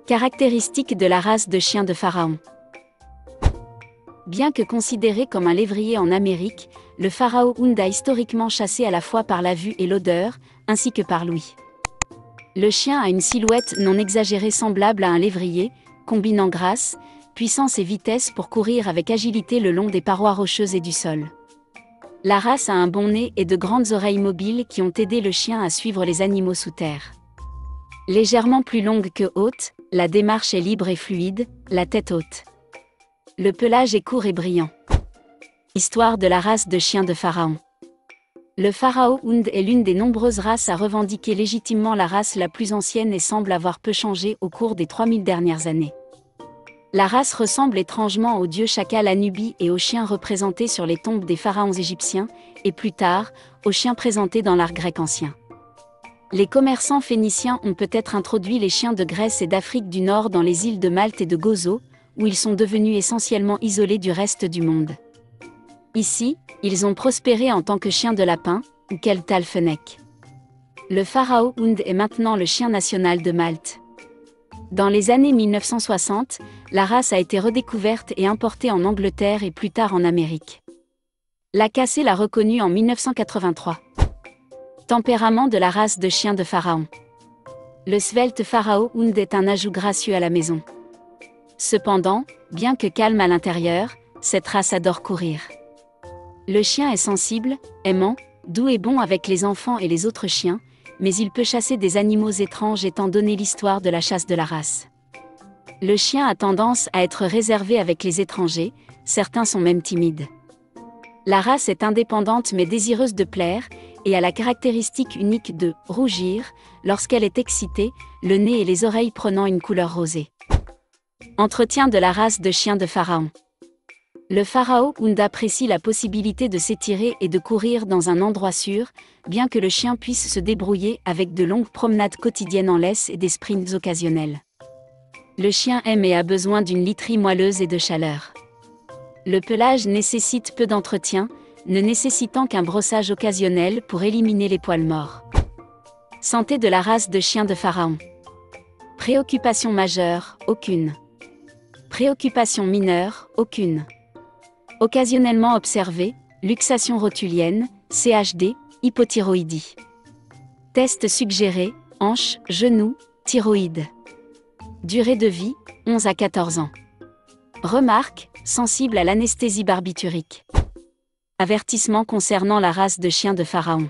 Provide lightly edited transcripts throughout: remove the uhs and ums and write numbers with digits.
Caractéristiques de la race de chien de pharaon. Bien que considéré comme un lévrier en Amérique, le pharaon a historiquement chassé à la fois par la vue et l'odeur, ainsi que par l'ouïe. Le chien a une silhouette non exagérée semblable à un lévrier, combinant grâce, puissance et vitesse pour courir avec agilité le long des parois rocheuses et du sol. La race a un bon nez et de grandes oreilles mobiles qui ont aidé le chien à suivre les animaux sous terre. Légèrement plus longue que haute, la démarche est libre et fluide, la tête haute. Le pelage est court et brillant. Histoire de la race de chien de pharaon. Le pharaon est l'une des nombreuses races à revendiquer légitimement la race la plus ancienne et semble avoir peu changé au cours des 3000 dernières années. La race ressemble étrangement au dieu chacal Anubi et aux chiens représentés sur les tombes des pharaons égyptiens, et plus tard, aux chiens présentés dans l'art grec ancien. Les commerçants phéniciens ont peut-être introduit les chiens de Grèce et d'Afrique du Nord dans les îles de Malte et de Gozo, où ils sont devenus essentiellement isolés du reste du monde. Ici, ils ont prospéré en tant que chiens de lapin, ou Keltalfenek. Le pharaon est maintenant le chien national de Malte. Dans les années 1960, la race a été redécouverte et importée en Angleterre et plus tard en Amérique. Lacasse l'a reconnue en 1983. Tempérament de la race de chien de pharaon. Le svelte pharaon est un ajout gracieux à la maison. Cependant, bien que calme à l'intérieur, cette race adore courir. Le chien est sensible, aimant, doux et bon avec les enfants et les autres chiens, mais il peut chasser des animaux étranges étant donné l'histoire de la chasse de la race. Le chien a tendance à être réservé avec les étrangers, certains sont même timides. La race est indépendante mais désireuse de plaire, et a la caractéristique unique de « rougir » lorsqu'elle est excitée, le nez et les oreilles prenant une couleur rosée. Entretien de la race de chien de pharaon. Le pharaon apprécie la possibilité de s'étirer et de courir dans un endroit sûr, bien que le chien puisse se débrouiller avec de longues promenades quotidiennes en laisse et des sprints occasionnels. Le chien aime et a besoin d'une literie moelleuse et de chaleur. Le pelage nécessite peu d'entretien, ne nécessitant qu'un brossage occasionnel pour éliminer les poils morts. Santé de la race de chien de pharaon. Préoccupation majeure, aucune. Préoccupation mineure, aucune. Occasionnellement observé, luxation rotulienne, CHD, hypothyroïdie. Test suggéré, hanche, genou, thyroïde. Durée de vie, 11 à 14 ans. Remarque, sensible à l'anesthésie barbiturique. Avertissement concernant la race de chien de pharaon.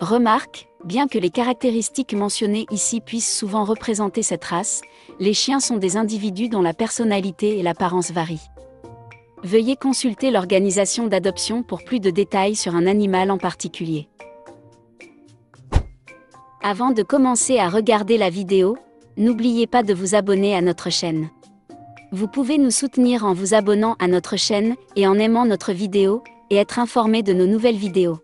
Remarque, bien que les caractéristiques mentionnées ici puissent souvent représenter cette race, les chiens sont des individus dont la personnalité et l'apparence varient. Veuillez consulter l'organisation d'adoption pour plus de détails sur un animal en particulier. Avant de commencer à regarder la vidéo, n'oubliez pas de vous abonner à notre chaîne. Vous pouvez nous soutenir en vous abonnant à notre chaîne et en aimant notre vidéo, et être informé de nos nouvelles vidéos.